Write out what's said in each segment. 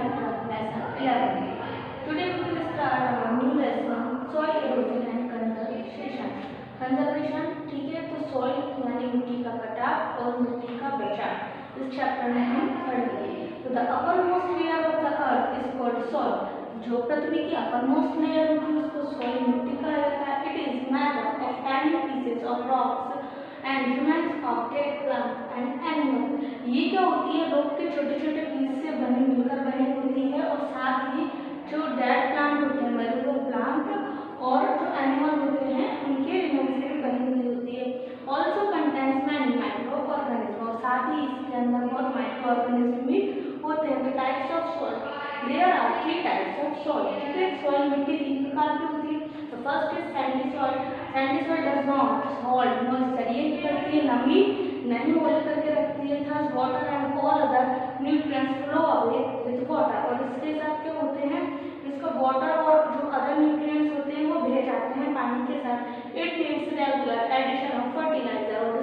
lesson 11. Today we will start our new lesson soil erosion and conservation. Conservation ठीक है, तो soil यानी मिट्टी का कटाव और मिट्टी का बचाव इस चैप्टर में हम पढ़ेंगे. तो the uppermost layer of the earth is called soil. जो पृथ्वी की uppermost layer होती है उसको soil मिट्टी कहा जाता है. It is made up of tiny pieces of rocks and remains of dead plants and animals. ये क्या होती है, रोक के छोटे छोटे पीस से बनी मिलकर बनी होती है और साथ ही जो डेड प्लांट होते हैं मरे हुए प्लांट और जो एनिमल होते हैं उनके रिमेन से भी बनी हुई होती है. Also contains many micro organism और साथ ही इसके अंदर बहुत माइक्रो ऑर्गेनिज्म भी होते हैं. The types of soil, there are 3 types of soil. ठीक है, सॉइल मिट्टी 3 प्रकार की होती है. तो first is sandy soil. Sandy soil does not hold moisture, ये करती है नमी नहीं होल्ड करके रखती है. Thus water and all other nutrients flow away with water. और इसके साथ क्या होते हैं, इसका वाटर और जो अदर न्यूट्रिएंट्स होते हैं वो बह जाते हैं पानी के साथ. It needs regular addition of fertilizer और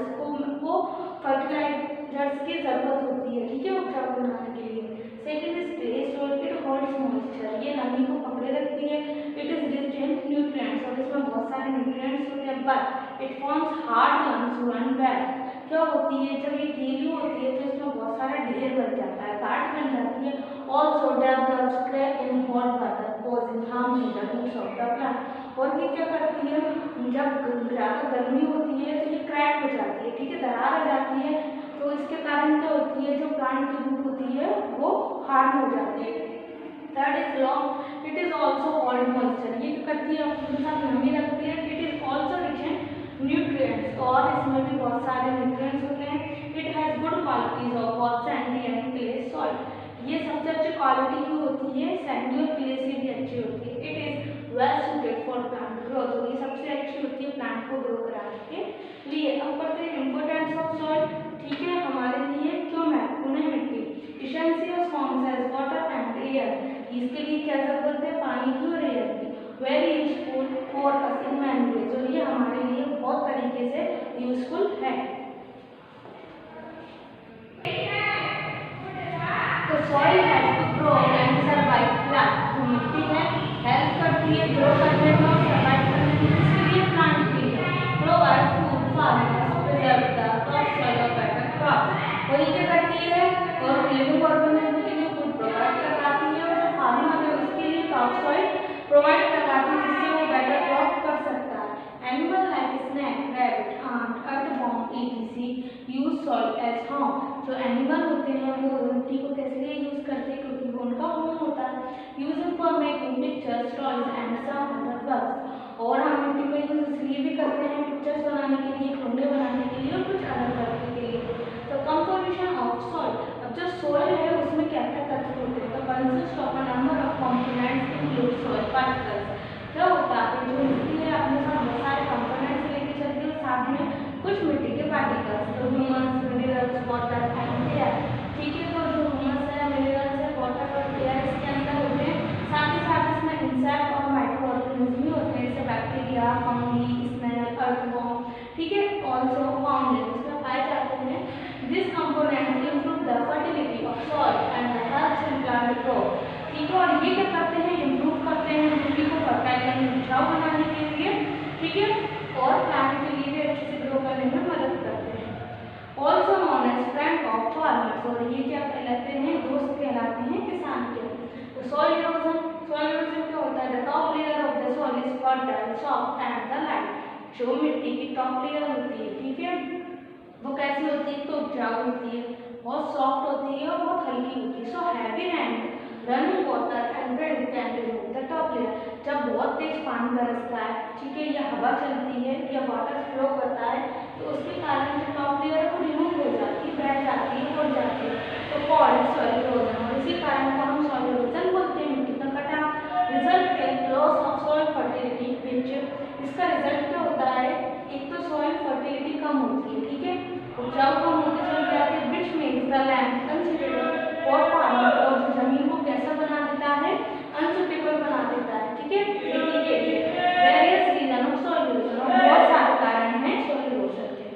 इसको फर्टिलाइजर्स की जरूरत होती है. ठीक है, उपजाऊ बनाने के लिए. Second is clay soil. It holds moisture, ये नमी को पकड़े रखती है. It is rich in nutrients और इसमें बहुत सारे न्यूट्रिएंट्स होते हैं. But it forms hard lumps when wet. क्या होती है, जब ये गीली होती है तो इसमें बहुत सारा ढेर बन जाता है, गांठ बन जाती है. Also develops crack in hot water causing harm to the roots of the plant. और ये क्या करती है, जब ज़्यादा गर्मी होती है तो ये क्रैक हो जाती है. ठीक है, दरार आ जाती है. तो इसके कारण क्या होती है, जो प्लांट की रूट होती है वो हार्म हो जाती है. Third is long. It is also hold moisture. ये क्या करती है, अपने साथ नमी रखती है. It is also rich in nutrients और इसमें भी बहुत सारे न्यूट्रिएंट्स होते हैं. It has good qualities of both Sandy and clay soil. ये सबसे अच्छी क्वालिटी की होती है, सैंडी और क्ले से भी अच्छी होती है. It is well suited for plant growth. तो ये सबसे अच्छी होती है प्लांट को ग्रो कराने के लिए. अब पढ़ते हैं इम्पोर्टेंस ऑफ सॉइल. ठीक है, हमारे लिए क्यों महत्वपूर्ण है मिट्टी. Essential forms as water and air. इसके लिए क्या जरूरत है, पानी की और एयर की. Very useful for us in many ways. और ये हमारे लिए बहुत तरीके से यूजफुल है. तो soil has to grow and survive. Plant जो मिट्टी है हेल्प करती है ग्रो करने में और सर्वाइव करने में. इसके लिए प्लांट के लिए provide food farmers preserve the top soil of better crop. और ये क्या करती है, और लिविंग ऑर्गेनिज्म के लिए फूड प्रोवाइड करवाती है. और जो फार्मर है उसके लिए टॉप सॉइल प्रोवाइड करवाती है जिससे वो बेटर क्रॉप कर सकता है. Animal like snake, rabbit, ant, earthworm etc use soil as home. जो एनिमल होते हैं वो मिट्टी को कैसे यूज करते हैं, क्योंकि वो उनका होम होता है. Using for making pictures, toys and some other works. और हम मिट्टी को यूज इसलिए भी करते हैं पिक्चर्स बनाने के लिए, खिलौने बनाने के लिए और कुछ अदर वर्क के लिए. तो कंपोजिशन ऑफ सॉइल. अब जो सॉइल है उसमें क्या क्या तत्व होते हैं. तो consist of a number of components include soil particles. क्या होता है, जो मिट्टी है अपने साथ बहुत सारे कंपोनेंट्स लेके चलती है, साथ में कुछ मिट्टी के पार्टिकल्स. तो humus, minerals, water and air. ठीक है, तो जो ह्यूमस है, मिनरल्स है, वाटर और एयर इसके अंदर होते हैं. साथ ही साथ इसमें इंसेक्ट और माइक्रो ऑर्गेनिज्म भी होते हैं, जैसे बैक्टीरिया, फंगी, स्नेल, अर्थवॉर्म. ठीक है, ऑल्सो फाउंड इसमें पाए जाते हैं. This components improve the fertility of soil and helps in plant growth. ठीक है, और ये क्या करते हैं, इम्प्रूव करते हैं मिट्टी को फर्टाइल यानी उपजाऊ बनाने के लिए. ठीक है, और प्लांट के लिए भी अच्छे से ग्रो करने में मदद करते हैं. Also known as friend of farmers. और ये क्या कहलाते हैं, दोस्त कहलाते हैं किसान के. तो सॉइल इरोजन. सॉइल इरोजन क्या होता है, the top layer of the soil is fertile, soft and the light. जो मिट्टी की टॉप लेयर होती है, ठीक है, वो कैसी होती है, तो उपजाऊ होती है, बहुत सॉफ्ट होती है और बहुत हल्की होती है. So heavy hand running water and wind can remove the top layer. जब बहुत तेज पानी बरसता है, ठीक है, या हवा चलती है या वाटर फ्लो करता है, तो उसके कारण जो टॉप लेयर है वो रिमूव हो जाती है, बह जाती है, उड़ जाती है. तो कॉल्ड सॉइल इरोजन. और इसी कारण को हम सॉइल इरोजन बोलते हैं, मिट्टी का कटाव. Result in loss of soil fertility which. इसका रिजल्ट क्या होता है, एक तो सॉइल फर्टिलिटी कम होती है. ठीक है, उपजाऊ कम होते चल जाती है. Which makes the land unsuitable for farmer. और जमीन को कैसा बना देता है, अनसुटेबल बना देता है. ठीक है, खेती के लिए various reason of soil erosion. और बहुत सारे कारण हैं सॉइल इरोजन के.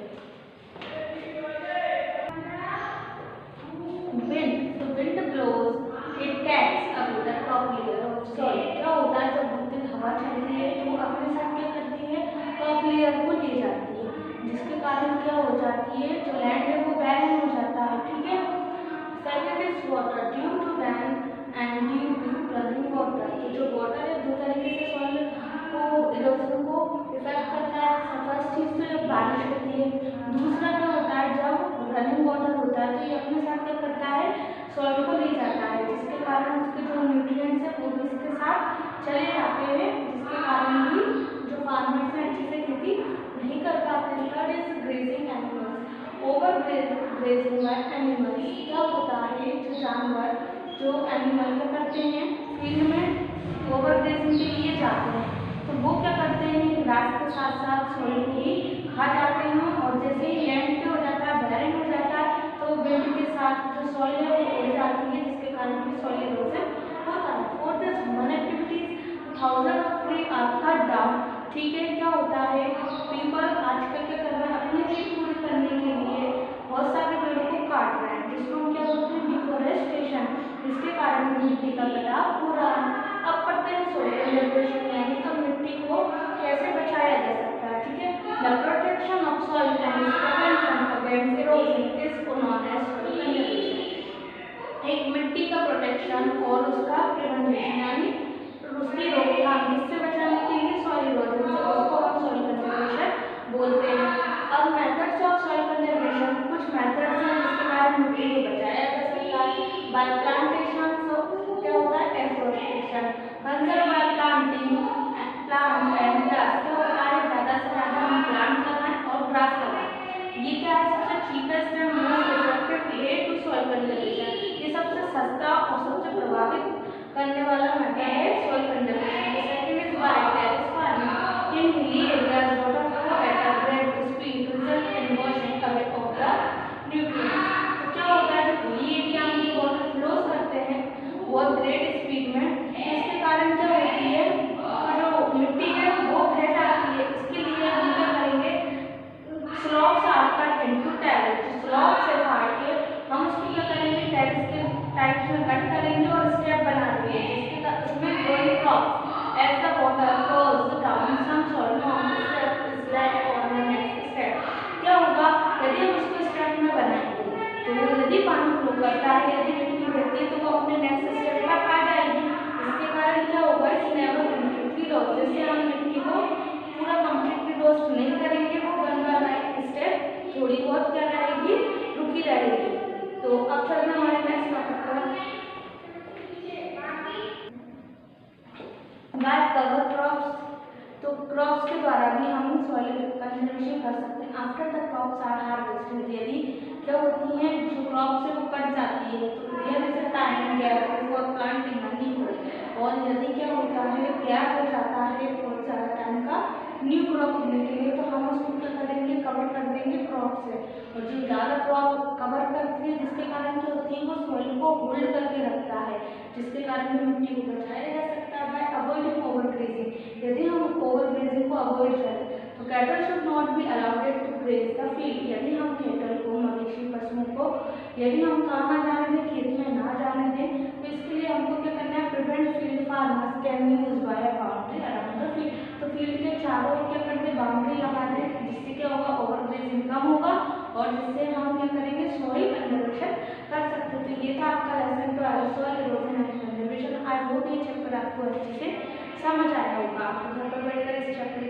विंड. तो wind blows, it catch layer को ले जाती है, जिसके कारण क्या हो जाती है, जो लैंड है वो बैरन हो जाता है। ठीक है। Second is water, due to rain and due to running water. तो जो वाटर है दो तरीके से सॉइल को इरोजन को इफेक्ट करता है। फर्स्ट चीज तो जब बारिश होती है, दूसरा क्या होता है जब रनिंग वाटर होता है तो ये अपने साथ क्या करता है, सॉइल को ले जाता है, जिसके कारण उसके जो न्यूट्रिएंट्स है वो भी इसके साथ चले जाते हैं, जिसके कारण भी जो फार्मर्स हैं अच्छे से खेती नहीं कर पाते हैं। Third is grazing animals, over grazing by animals. क्या होता है, जो जानवर जो एनिमल क्या करते हैं, फील्ड में ओवर ग्रेजिंग के लिए जाते हैं, तो वो क्या करते हैं, ग्रास के साथ साथ सॉइल को भी खा जाते हैं, और जैसे ही लैंड पे हो जाता है, बैरन हो जाता है, तो विंड के साथ जो सॉइल है वो उड़ जाती है, जिसके कारण भी सॉइल इरोजन होता है। Fourth is human activities, thousand of tree are cut down. ठीक है, क्या होता है, पीपल आजकल क्या कर रहे हैं, अपनी नीड पूरी करने के लिए बहुत सारे पेड़ों को काट रहे हैं, जिसको हम क्या बोलते हैं, डिफोरेस्टेशन, जिसके कारण मिट्टी का कटाव हो रहा है। अब पढ़ते हैं सोइल कंजर्वेशन, यानी तो मिट्टी को कैसे बचाया जा सकता है। ठीक है, the protection of soil and its prevention against erosion is known as soil conservation. एक मिट्टी का प्रोटेक्शन और उसका प्रिवेंशन यानी उसकी रोकथाम, किससे बचाने के लिए, सॉइल इरोजन से, उसको हम सॉइल कंजर्वेशन बोलते हैं। अब मेथड्स ऑफ सॉइल कंजर्वेशन, कुछ मेथड्स हैं जिसके कारण मिट्टी को बचाया जा सकता है। बाय प्लांटेशन, तो क्या होता है, afforestation, conserve bye planting plants and grass. क्या होता है, ज़्यादा से ज़्यादा हम प्लांट लगाएं और ग्रास लगाएं। ये क्या है, सबसे cheapest and most effective way to soil conservation. ये सबसे सस्ता और सबसे प्रभावित करने वाला मेथड है soil conservation. Second is by terrace farming, in hilly areas water flow at a great speed result in washing away of the nutrients. तो क्या होता है, जो हिली एरिया में जो वाटर फ्लोज करते हैं बहुत ग्रेट स्पीड में, इसके कारण क्या होती है, जो मिट्टी है वो बह जाती है। इसके लिए हम क्या करेंगे, slopes are cut into terrace, slope से काट के हम उसको क्या करेंगे, टेरेस के टाइप में कट करेंगे और स्टेप बना देंगे, जिसके उसमें growing crops as the water flows down some soil from the step is left और द नेक्स्ट स्टेप। क्या होगा, यदि हम उसको स्टेप में बनाएंगे तो यदि पानी फ्लो करता है, यदि मिट्टी रहती है तो वो अपने नेक्स्ट स्टेप पर आ जाएगी, जिसके कारण क्या होगा, इस नेवर कम्प्लीटली लॉस, जैसे हम मिट्टी को पूरा कम्प्लीटली लॉस नहीं करेंगे, वो वन बाय स्टेप थोड़ी बहुत क्या रहेगी, रुकी रहेगी। तो अब चलना हमारे नेक्स्ट टॉपिक पर, बाय कवर क्रॉप्स। तो क्रॉप्स के द्वारा भी हम सॉइल कंजर्वेशन कर सकते हैं। After the crops are harvested, यदि क्या होती हैं, जो क्रॉप्स है वो कट जाती है, तो there is a time gap before planting a new, और यदि क्या होता है, गैप हो जाता है बहुत ज़्यादा टाइम का न्यू क्रॉप होने के लिए, तो हम उसको क्या करेंगे, कवर कर देंगे क्रॉप से, और जो ज़्यादा क्रॉप कवर करती है जिसके कारण क्या होती है, वो सॉइल को होल्ड करके रखता है, जिसके कारण भी मिट्टी को बचाया जा सकता है। बाय अवॉइडिंग ओवर ग्रेजिंग, यदि हम ओवर ग्रेजिंग को अवॉइड करें तो cattle should not be allowed to graze the field. यदि हम कैटल को, मवेशी पशुओं को यदि हम कहाँ जाने दें, खेत में ना जाने दें, तो इसके लिए हमको क्या करना है, prevent field farmers can use by boundary around the field. तो फील्ड के चारों ओर क्या करते हैं, बाउंड्री लगा दें, जिससे क्या होगा, ओवर ग्रेजिंग कम होगा और जिससे हम क्या करेंगे, सॉइल कंजर्वेशन कर सकते हैं। तो ये था आपका lesson 12 soil erosion and conservation. I hope ये चैप्टर आपको अच्छे से समझ आया होगा। आप घर पर बैठकर इस चैप्टर